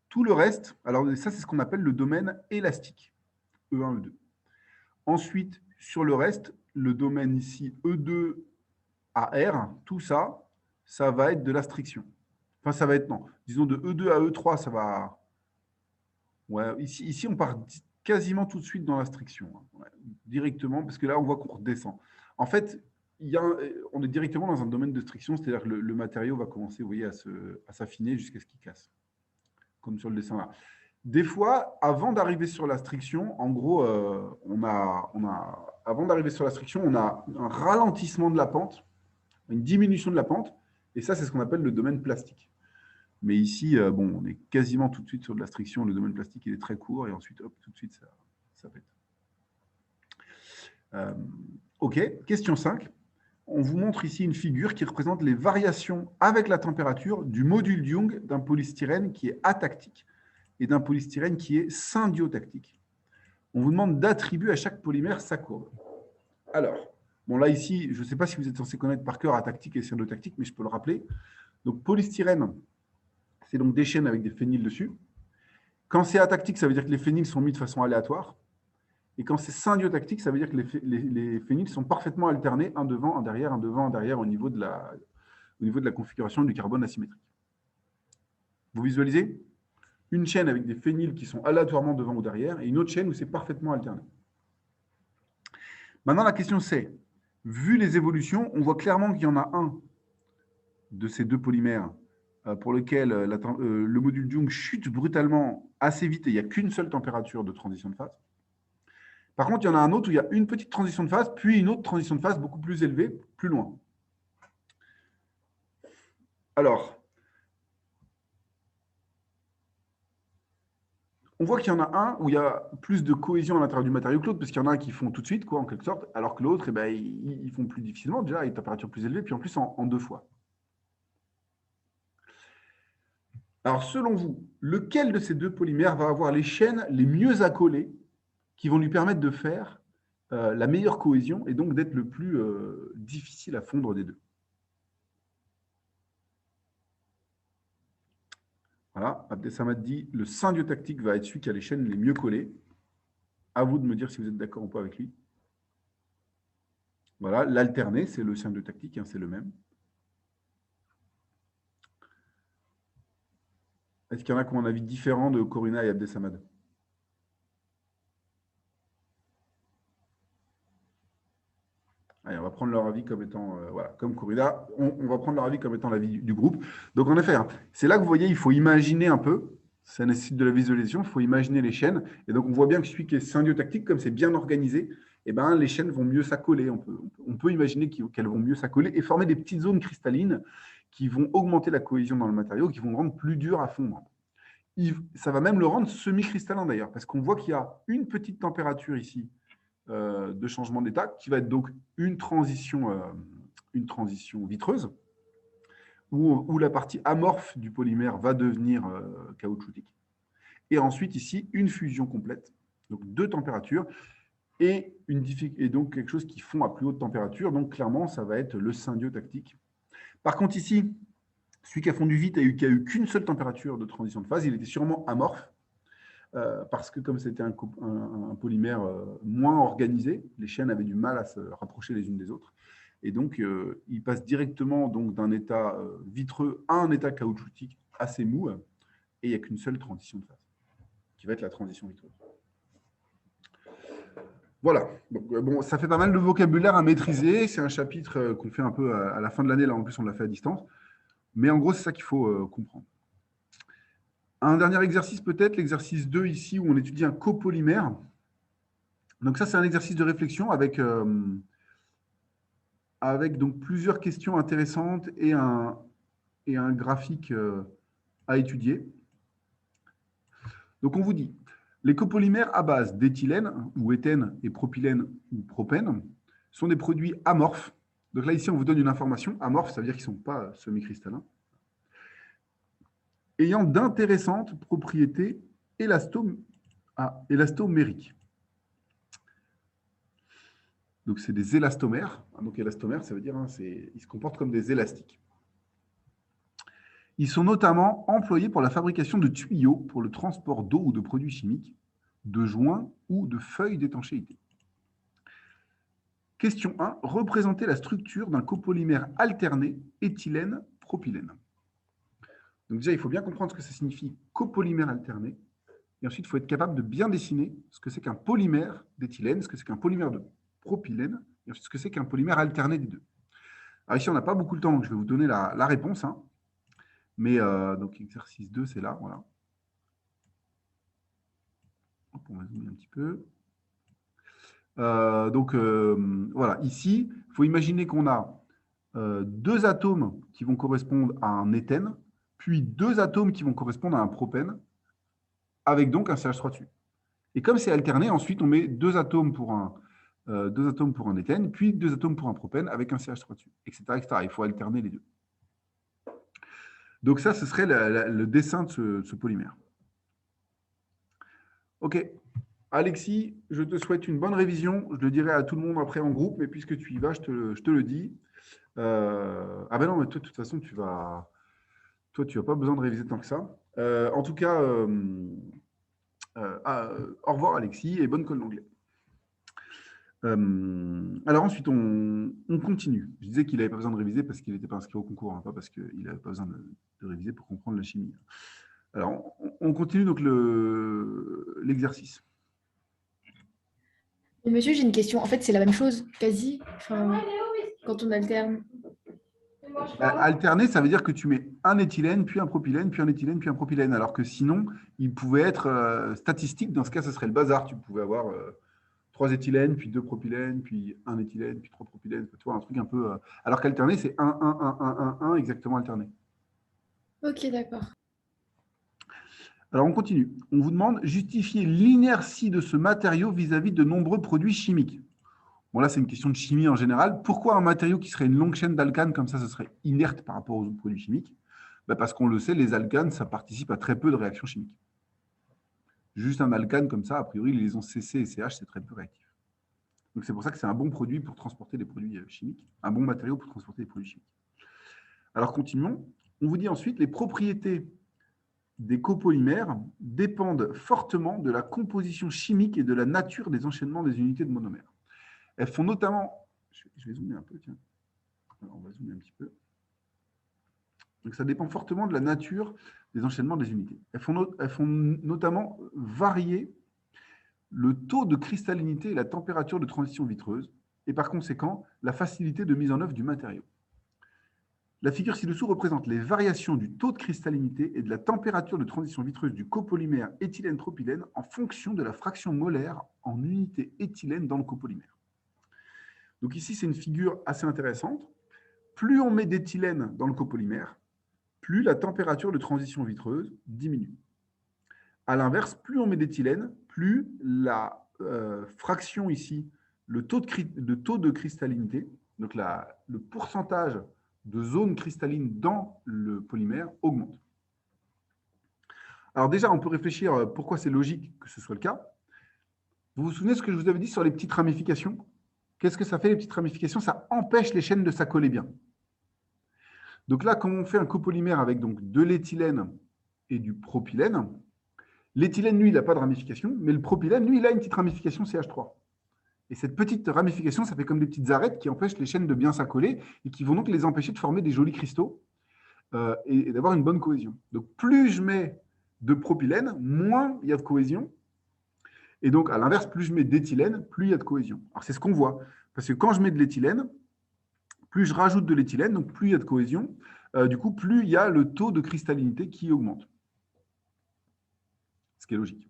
Tout le reste, alors ça, c'est ce qu'on appelle le domaine élastique, E1, E2. Ensuite, sur le reste, le domaine ici, E2 à R, tout ça, ça va être de la striction. Enfin, ça va être, non, disons de E2 à E3, ça va... Ouais, ici, on part quasiment tout de suite dans la striction, hein. Ouais, directement, parce que là, on voit qu'on redescend. En fait, on est directement dans un domaine de striction, c'est-à-dire que le matériau va commencer, vous voyez, à s'affiner jusqu'à ce qu'il casse, comme sur le dessin là. Des fois, avant d'arriver sur la striction, en gros, avant d'arriver sur la striction, on a un ralentissement de la pente, une diminution de la pente, Et ça, c'est ce qu'on appelle le domaine plastique. Mais ici, bon, on est quasiment tout de suite sur de la striction. Le domaine plastique, il est très court. Et ensuite, hop, tout de suite, ça pète. OK, question 5. On vous montre ici une figure qui représente les variations avec la température du module Young d'un polystyrène qui est atactique et d'un polystyrène qui est syndiotactique. On vous demande d'attribuer à chaque polymère sa courbe. Alors, bon là ici, je ne sais pas si vous êtes censé connaître par cœur atactique et syndotactique, mais je peux le rappeler. Donc polystyrène, c'est donc des chaînes avec des phényls dessus. Quand c'est atactique, ça veut dire que les phényls sont mis de façon aléatoire. Et quand c'est syndiotactique, ça veut dire que les phényls sont parfaitement alternés, un devant, un derrière, un devant, un derrière, au niveau de la configuration du carbone asymétrique. Vous visualisez une chaîne avec des phényls qui sont aléatoirement devant ou derrière, et une autre chaîne où c'est parfaitement alterné. Maintenant, la question c'est, vu les évolutions, on voit clairement qu'il y en a un de ces deux polymères pour lequel le module Young chute brutalement assez vite et il n'y a qu'une seule température de transition de phase. Par contre, il y en a un autre où il y a une petite transition de phase, puis une autre transition de phase beaucoup plus élevée, plus loin. Alors, on voit qu'il y en a un où il y a plus de cohésion à l'intérieur du matériau que l'autre, parce qu'il y en a un qui font tout de suite, quoi, en quelque sorte, alors que l'autre, eh ben, ils font plus difficilement, déjà, à une température plus élevée, puis en plus en 2 fois. Alors, selon vous, lequel de ces deux polymères va avoir les chaînes les mieux accolées qui vont lui permettre de faire la meilleure cohésion et donc d'être le plus difficile à fondre des deux? Voilà, Abdesamad dit le syndiotactique va être celui qui a les chaînes les mieux collées. À vous de me dire si vous êtes d'accord ou pas avec lui. Voilà, l'alterné, c'est le syndiotactique, hein, c'est le même. Est-ce qu'il y en a qui ont un avis différent de Corina et Abdesamad? Allez, on va prendre leur avis comme étant, voilà, comme Corina, on va prendre leur avis comme étant l'avis du groupe. Donc, en effet, hein, c'est là que vous voyez, il faut imaginer un peu, ça nécessite de la visualisation, il faut imaginer les chaînes. Et donc, on voit bien que celui qui est syndiotactique, comme c'est bien organisé, eh ben, les chaînes vont mieux s'accoler. On peut imaginer qu'elles vont mieux s'accoler et former des petites zones cristallines qui vont augmenter la cohésion dans le matériau, qui vont le rendre plus dur à fondre. Ça va même le rendre semi-cristallin d'ailleurs, parce qu'on voit qu'il y a une petite température ici de changement d'état, qui va être donc une transition vitreuse, où la partie amorphe du polymère va devenir caoutchoutique. Et ensuite, ici, une fusion complète, donc 2 températures, et donc quelque chose qui fond à plus haute température. Donc, clairement, ça va être le syndiotactique. Par contre, ici, celui qui a fondu vite, qui a eu qu'une seule température de transition de phase, il était sûrement amorphe, parce que comme c'était un polymère moins organisé, les chaînes avaient du mal à se rapprocher les unes des autres. Et donc, il passe directement d'un état vitreux à un état caoutchoutique assez mou, et il n'y a qu'une seule transition de phase, qui va être la transition vitreuse. Voilà. Donc, bon, ça fait pas mal de vocabulaire à maîtriser. C'est un chapitre qu'on fait un peu à la fin de l'année. Là, en plus, on l'a fait à distance. Mais en gros, c'est ça qu'il faut comprendre. Un dernier exercice peut-être, l'exercice 2 ici, où on étudie un copolymère. Donc ça, c'est un exercice de réflexion avec donc plusieurs questions intéressantes et un graphique à étudier. Donc on vous dit, les copolymères à base d'éthylène, ou éthène, et propylène ou propène, sont des produits amorphes. Donc là, ici, on vous donne une information. Amorphes, ça veut dire qu'ils ne sont pas semi-cristallins. Ayant d'intéressantes propriétés élastomériques. Donc, c'est des élastomères. Donc, élastomères, ça veut dire ils se comportent comme des élastiques. Ils sont notamment employés pour la fabrication de tuyaux pour le transport d'eau ou de produits chimiques, de joints ou de feuilles d'étanchéité. Question 1. Représenter la structure d'un copolymère alterné éthylène-propylène. Donc déjà, il faut bien comprendre ce que ça signifie copolymère alterné. Et ensuite, il faut être capable de bien dessiner ce que c'est qu'un polymère d'éthylène, ce que c'est qu'un polymère de propylène, et ensuite ce que c'est qu'un polymère alterné des deux. Alors ici, on n'a pas beaucoup de temps, donc je vais vous donner la réponse. Hein. Mais donc, exercice 2, c'est là. Voilà. Hop, on va zoomer un petit peu. Voilà, ici, il faut imaginer qu'on a 2 atomes qui vont correspondre à un éthène, puis 2 atomes qui vont correspondre à un propène, avec donc un CH3 dessus. Et comme c'est alterné, ensuite, on met 2 atomes pour un éthène, puis 2 atomes pour un propène, avec un CH3 dessus, etc., etc. Il faut alterner les deux. Donc ça, ce serait le dessin de ce polymère. OK. Alexis, je te souhaite une bonne révision. Je le dirai à tout le monde après en groupe, mais puisque tu y vas, je te le dis. Ah ben non, mais toi, de toute façon, tu vas pas besoin de réviser tant que ça. En tout cas, au revoir Alexis et bonne colle d'anglais. Alors ensuite, on continue. Je disais qu'il n'avait pas besoin de réviser parce qu'il n'était pas inscrit au concours, hein, pas parce qu'il n'avait pas besoin de réviser pour comprendre la chimie. Alors, on continue donc l'exercice. Monsieur, j'ai une question. En fait, c'est la même chose, quasi, quand on alterne. Alterner, ça veut dire que tu mets un éthylène, puis un propylène, puis un éthylène, puis un propylène. Alors que sinon, il pouvait être statistique. Dans ce cas, ce serait le bazar. Tu pouvais avoir 3 éthylènes, puis 2 propylènes, puis 1 éthylène, puis 3 propylènes. Tu vois, un truc un peu. Alors qu'alterner, c'est 1, 1, 1, 1, 1, exactement alterné. Ok, d'accord. Alors, on continue. On vous demande justifier l'inertie de ce matériau vis-à-vis de nombreux produits chimiques. Bon, là, c'est une question de chimie en général. Pourquoi un matériau qui serait une longue chaîne d'alcanes comme ça, ce serait inerte par rapport aux autres produits chimiques? Parce qu'on le sait, les alcanes, ça participe à très peu de réactions chimiques. Juste un alcane comme ça, a priori, les liaisons CC et CH, c'est très peu réactif. Donc, c'est pour ça que c'est un bon produit pour transporter des produits chimiques, un bon matériau pour transporter des produits chimiques. Alors, continuons. On vous dit ensuite, les propriétés des copolymères dépendent fortement de la composition chimique et de la nature des enchaînements des unités de monomères. Elles font notamment... Je vais zoomer un peu, tiens. Alors, on va zoomer un petit peu. Donc, ça dépend fortement de la nature des enchaînements des unités. Elles font notamment varier le taux de cristallinité et la température de transition vitreuse, et par conséquent, la facilité de mise en œuvre du matériau. La figure ci-dessous représente les variations du taux de cristallinité et de la température de transition vitreuse du copolymère éthylène-propylène en fonction de la fraction molaire en unité éthylène dans le copolymère. Donc ici, c'est une figure assez intéressante. Plus on met d'éthylène dans le copolymère, plus la température de transition vitreuse diminue. À l'inverse, plus on met d'éthylène, plus la fraction ici, le taux de cristallinité, donc le pourcentage de zones cristallines dans le polymère augmente. Alors déjà, on peut réfléchir pourquoi c'est logique que ce soit le cas. Vous vous souvenez de ce que je vous avais dit sur les petites ramifications? Qu'est-ce que ça fait, les petites ramifications? Ça empêche les chaînes de s'accoler bien. Donc là, quand on fait un copolymère avec donc de l'éthylène et du propylène, l'éthylène, lui, il n'a pas de ramification, mais le propylène, lui, il a une petite ramification CH3. Et cette petite ramification, ça fait comme des petites arêtes qui empêchent les chaînes de bien s'accoler et qui vont donc les empêcher de former des jolis cristaux et d'avoir une bonne cohésion. Donc, plus je mets de propylène, moins il y a de cohésion. Et donc, à l'inverse, plus je mets d'éthylène, plus il y a de cohésion. Alors, c'est ce qu'on voit. Parce que quand je mets de l'éthylène, plus je rajoute de l'éthylène, donc plus il y a de cohésion. Du coup, plus il y a le taux de cristallinité qui augmente. Ce qui est logique.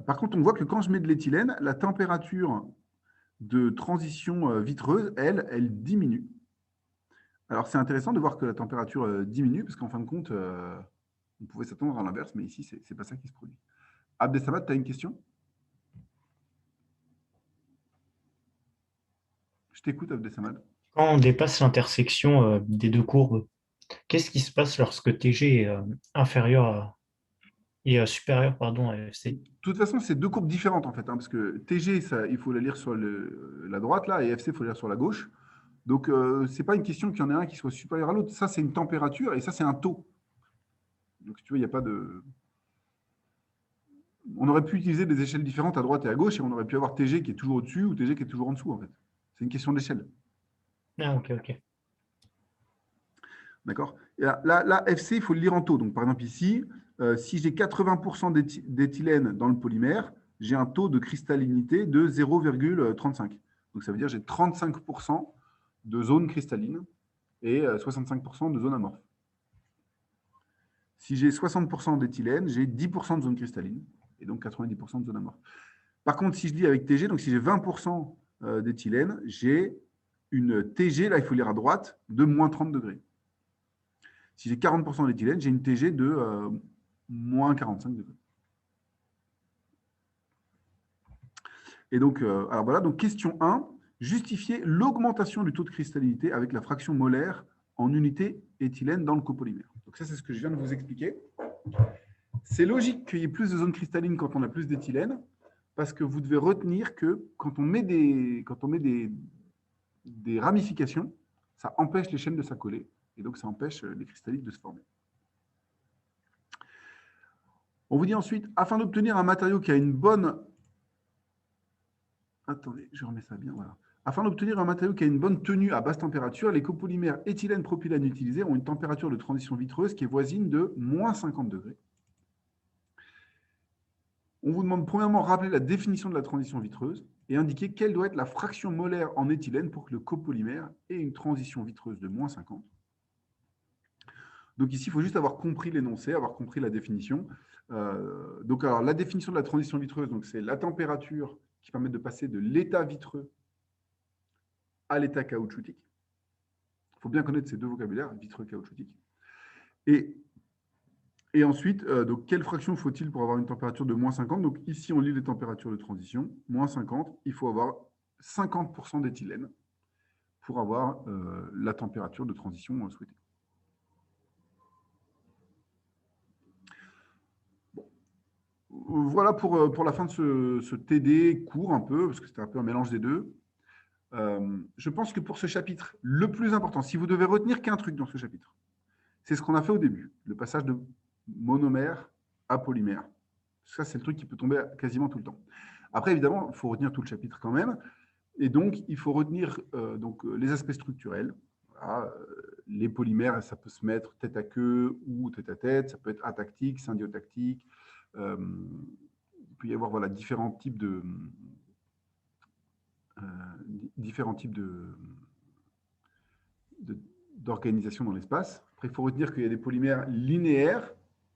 Par contre, on voit que quand je mets de l'éthylène, la température de transition vitreuse, elle diminue. Alors, c'est intéressant de voir que la température diminue, parce qu'en fin de compte, on pouvait s'attendre à l'inverse, mais ici, ce n'est pas ça qui se produit. Abdesamad, tu as une question? Je t'écoute, Abdesamad. Quand on dépasse l'intersection des deux courbes, qu'est-ce qui se passe lorsque TG est inférieur et supérieur à FC? De toute façon, c'est deux courbes différentes, en fait, parce que TG, ça, il faut la lire sur la droite, là, et FC, il faut la lire sur la gauche. Donc, ce n'est pas une question qu'il y en ait un qui soit supérieur à l'autre. Ça, c'est une température, et ça, c'est un taux. Donc, si tu veux, il n'y a pas de... On aurait pu utiliser des échelles différentes à droite et à gauche, et on aurait pu avoir TG qui est toujours au-dessus ou TG qui est toujours en dessous, en fait. C'est une question d'échelle. Ah, ok. D'accord. Là, FC, il faut le lire en taux. Donc, par exemple, ici, si j'ai 80% d'éthylène dans le polymère, j'ai un taux de cristallinité de 0,35. Donc, ça veut dire que j'ai 35% de zone cristalline et 65% de zone amorphe. Si j'ai 60% d'éthylène, j'ai 10% de zone cristalline et donc 90% de zone amorphe. Par contre, si je dis avec TG, donc si j'ai 20% d'éthylène, j'ai une TG, là, il faut lire à droite, de moins 30 degrés. Si j'ai 40% d'éthylène, j'ai une TG de moins 45 degrés. Et donc, alors voilà, donc question 1, justifier l'augmentation du taux de cristallinité avec la fraction molaire en unité éthylène dans le copolymère. Donc ça, c'est ce que je viens de vous expliquer. C'est logique qu'il y ait plus de zones cristallines quand on a plus d'éthylène, parce que vous devez retenir que quand on met des ramifications, ça empêche les chaînes de s'accoler, et donc ça empêche les cristallites de se former. On vous dit ensuite, afin d'obtenir un matériau qui a une bonne... Attendez, je remets ça bien, voilà. Afin d'obtenir un matériau qui a une bonne tenue à basse température, les copolymères éthylène-propylène utilisés ont une température de transition vitreuse qui est voisine de moins 50 degrés. On vous demande premièrement de rappeler la définition de la transition vitreuse et indiquer quelle doit être la fraction molaire en éthylène pour que le copolymère ait une transition vitreuse de moins 50. Donc ici, il faut juste avoir compris l'énoncé, avoir compris la définition. Donc alors, la définition de la transition vitreuse, c'est la température qui permet de passer de l'état vitreux à l'état caoutchoutique. Il faut bien connaître ces deux vocabulaires, vitreux, caoutchoutique. Et ensuite, donc, quelle fraction faut-il pour avoir une température de moins 50? Donc ici, on lit les températures de transition. Moins 50, il faut avoir 50% d'éthylène pour avoir la température de transition souhaitée. Bon. Voilà pour la fin de ce TD court un peu, parce que c'était un peu un mélange des deux. Je pense que pour ce chapitre, le plus important, si vous devez retenir qu'un truc dans ce chapitre, c'est ce qu'on a fait au début, le passage de monomère à polymère. Ça, c'est le truc qui peut tomber quasiment tout le temps. Après, évidemment, il faut retenir tout le chapitre quand même. Et donc, il faut retenir les aspects structurels. Voilà, les polymères, ça peut se mettre tête à queue ou tête à tête. Ça peut être atactique, syndiotactique. Il peut y avoir voilà, différents types d'organisation dans l'espace. Après, il faut retenir qu'il y a des polymères linéaires,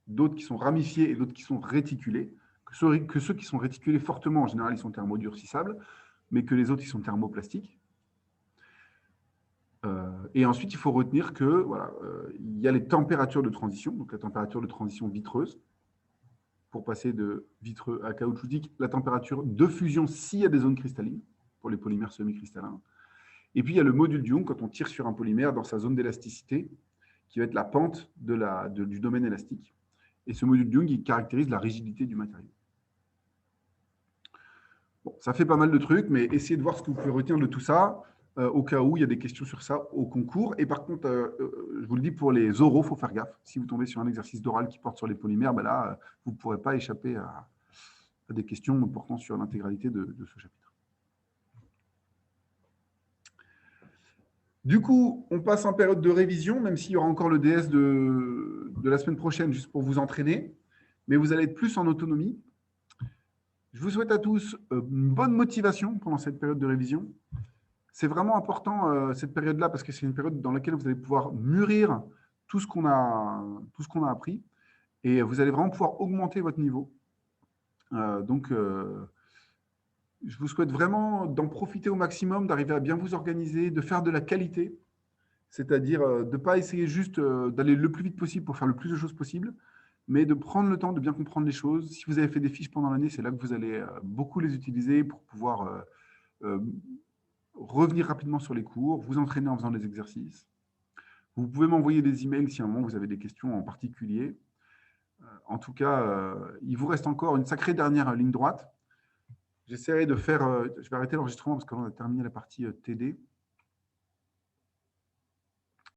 d'autres qui sont ramifiés et d'autres qui sont réticulés. Que ceux qui sont réticulés fortement, en général, ils sont thermodurcissables, mais que les autres, ils sont thermoplastiques. Et ensuite, il faut retenir que voilà, il y a les températures de transition, donc la température de transition vitreuse, pour passer de vitreux à caoutchoutique, la température de fusion s'il y a des zones cristallines, pour les polymères semi-cristallins. Et puis, il y a le module de Young, quand on tire sur un polymère dans sa zone d'élasticité, qui va être la pente du domaine élastique. Et ce module de Young, il caractérise la rigidité du matériau. Bon, ça fait pas mal de trucs, mais essayez de voir ce que vous pouvez retenir de tout ça, au cas où il y a des questions sur ça au concours. Et par contre, je vous le dis, pour les oraux, il faut faire gaffe. Si vous tombez sur un exercice d'oral qui porte sur les polymères, ben là, vous ne pourrez pas échapper à des questions portant sur l'intégralité de ce chapitre. Du coup, on passe en période de révision, même s'il y aura encore le DS de la semaine prochaine, juste pour vous entraîner. Mais vous allez être plus en autonomie. Je vous souhaite à tous une bonne motivation pendant cette période de révision. C'est vraiment important, cette période-là, parce que c'est une période dans laquelle vous allez pouvoir mûrir tout ce qu'on a appris. Et vous allez vraiment pouvoir augmenter votre niveau. Donc, je vous souhaite vraiment d'en profiter au maximum, d'arriver à bien vous organiser, de faire de la qualité, c'est-à-dire de ne pas essayer juste d'aller le plus vite possible pour faire le plus de choses possible, mais de prendre le temps de bien comprendre les choses. Si vous avez fait des fiches pendant l'année, c'est là que vous allez beaucoup les utiliser pour pouvoir revenir rapidement sur les cours, vous entraîner en faisant des exercices. Vous pouvez m'envoyer des emails si à un moment vous avez des questions en particulier. En tout cas, il vous reste encore une sacrée dernière ligne droite. J'essaierai de faire, je vais arrêter l'enregistrement parce qu'on a terminé la partie TD.